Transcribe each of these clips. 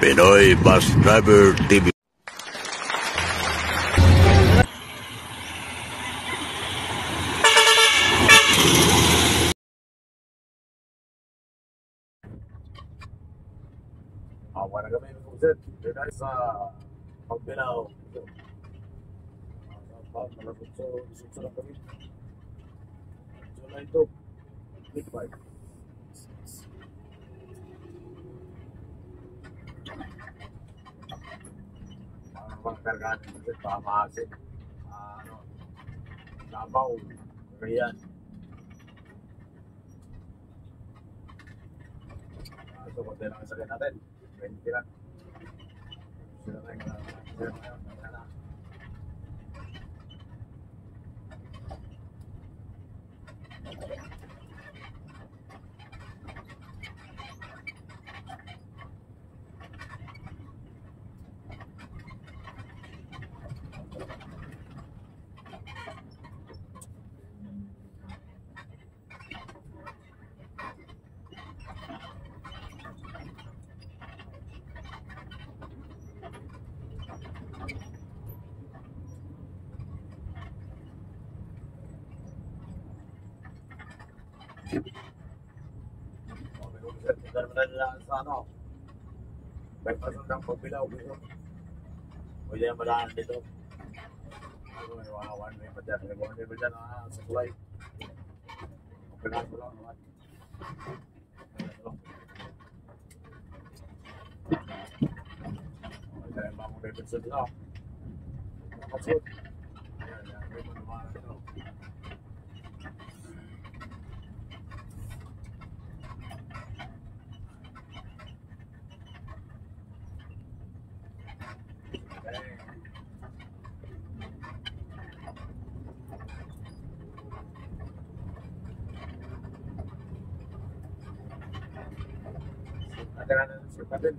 Pinoy Bus Driver TV. Wala kami ng usit. Dito sa Pagbilao. Malapit lang kami. July 2. Big 5. Mga kargaan ng usit. Pamahasin. Labaw. Riyan. So, konti lang isagay natin. 20 lang. Sila na yung sa ano, may pasundang Pagbilao dito. Pwede yung malaan dito. May one way pa dyan. May one way pa dyan sa kulay. Pagbilaan ko lang naman. Pwede yung mga David Sud na. Nakasud. Ayan, may mga ito. Ada siapa din?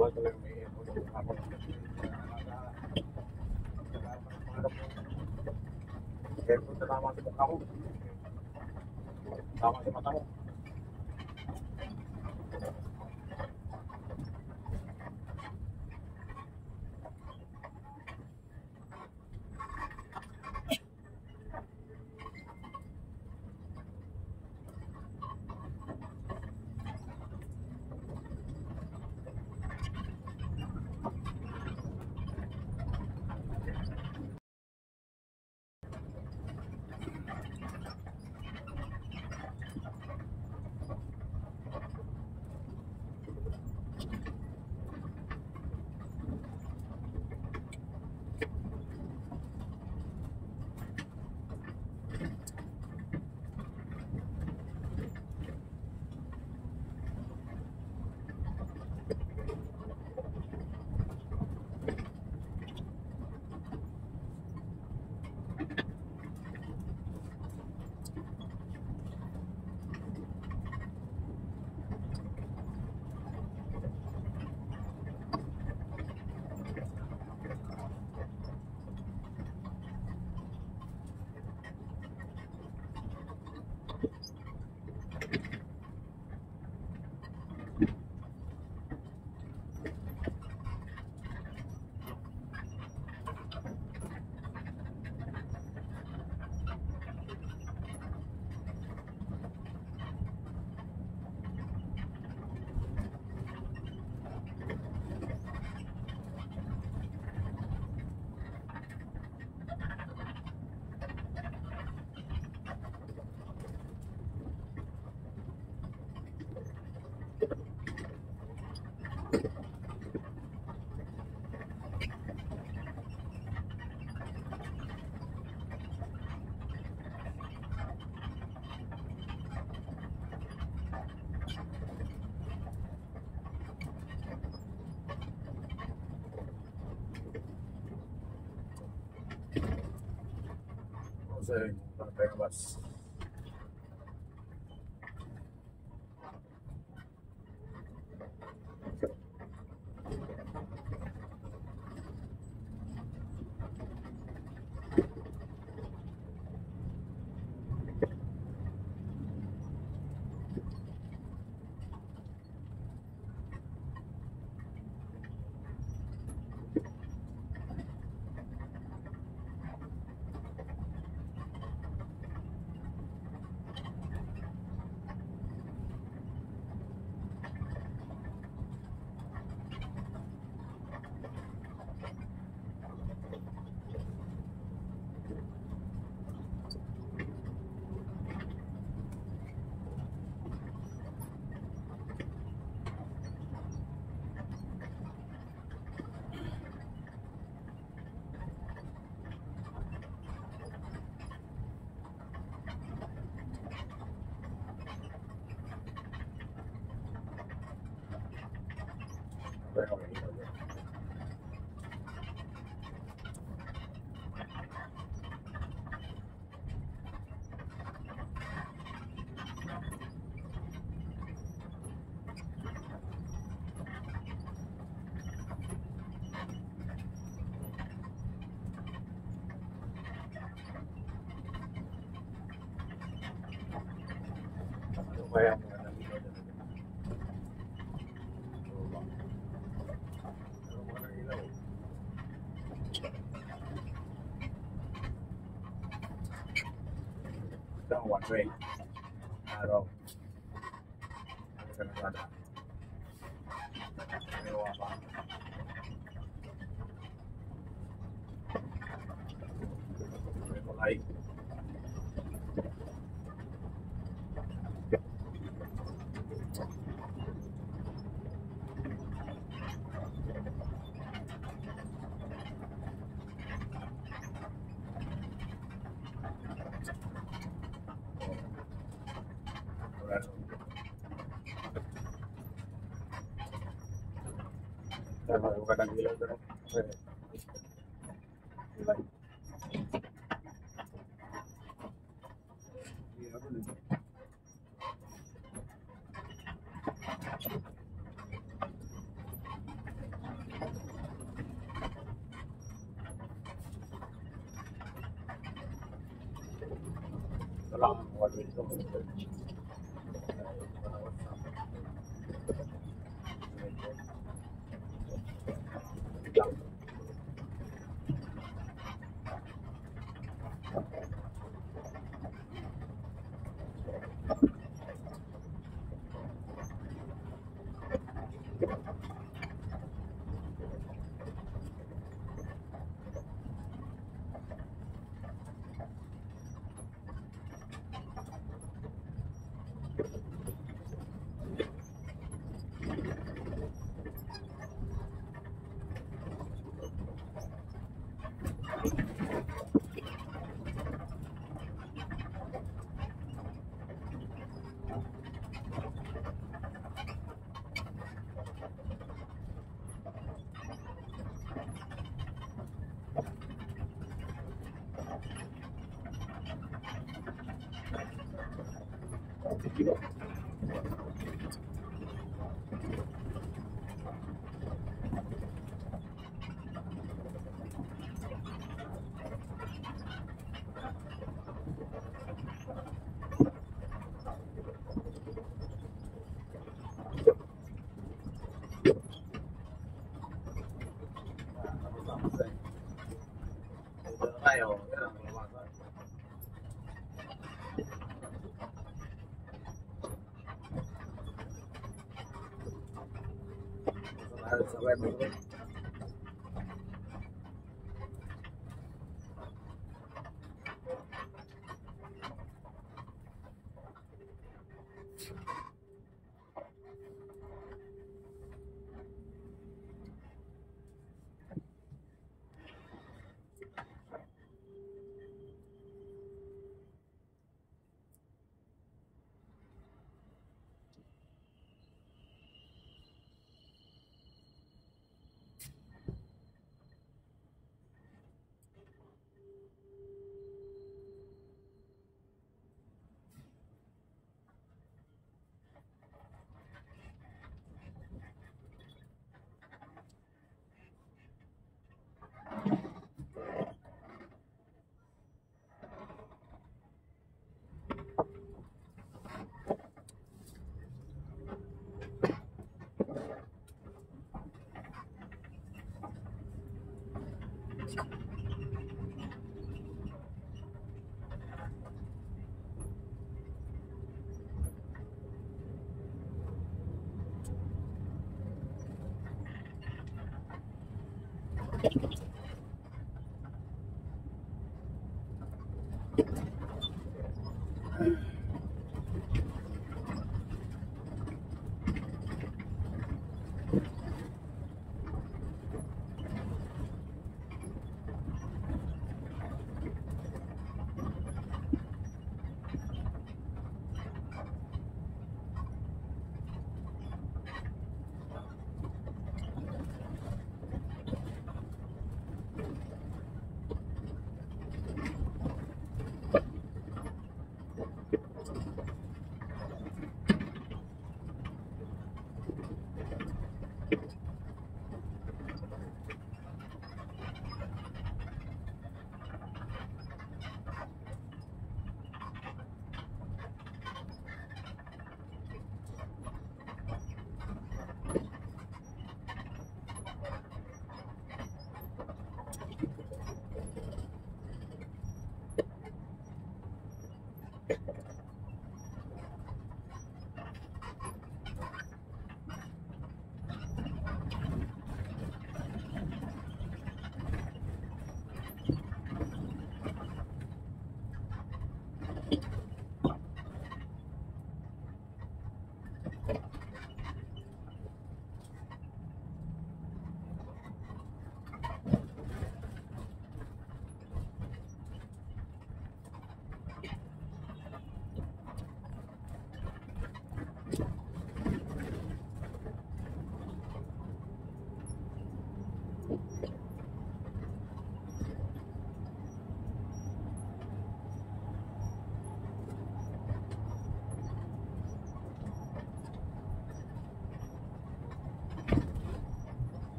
Wala talaga may ako. Kaya punta naman sa mata mo. Tama sa mata mo. bukan bebas. Lumayan mga nandito na. Ano mga nang ilaw? Ito ang one way. Araw. Ano ka na sana? Ewa pa. May kulay. Tama, bukan ang ilaw doon. Kulay. Ito lang ang one way dito. Tayo, yan ang kalabasan. Sa web mo.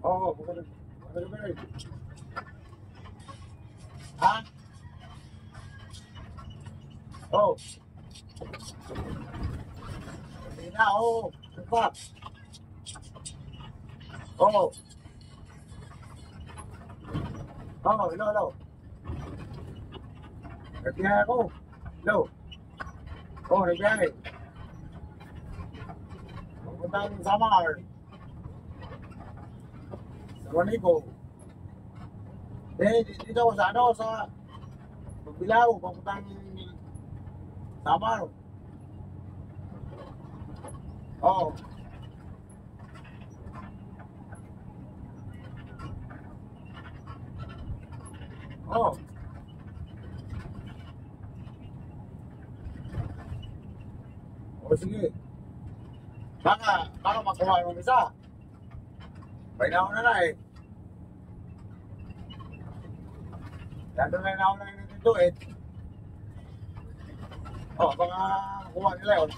Oh, maganda. Ha? Oh, hindi na, oh. Ano pa? Oh, hello. Nagbiyahe ako. Hello. Oh, nagbiyahe. papuntang Samar. Sa Juanico. Dito ako sa ano, sa Pagbilao, papuntang Samar. Oo. Oo. O sige. Baka makuha yung isa. Painaw na eh. Lalo na ako na yung dito eh. O, baka kuha nila yun.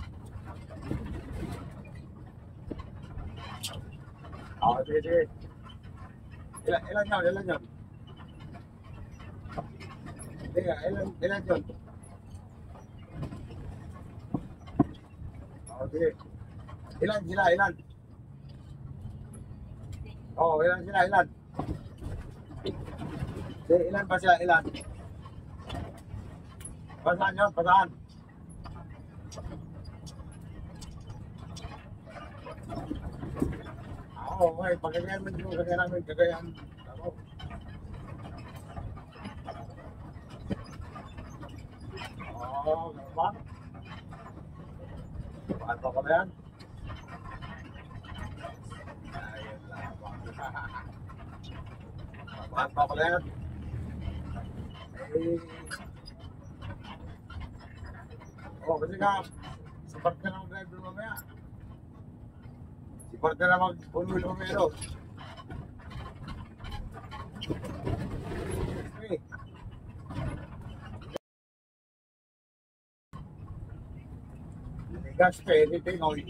O, sige. Ilan yun? Sige, ilan yun? O, sige. Ilan sila? Oo, ilan sila? Ilan ba sila? Pasaan yun? Pasaan? Oo, okay. Pagkagayan mo dito, kagayan. Ako. Oo, gano'n ba? Paano ka ba yan? Ayun lang. Paano ka ba yan? Kasi nga, sapat ka ng driver mamaya. Sapat ka na mag-unwil mamaya. Okay. Gas ka, anything oil.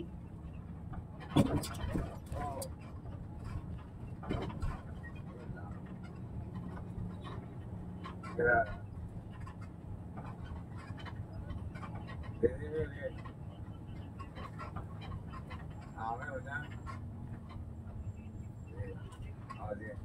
Kaya, meron na. Sige.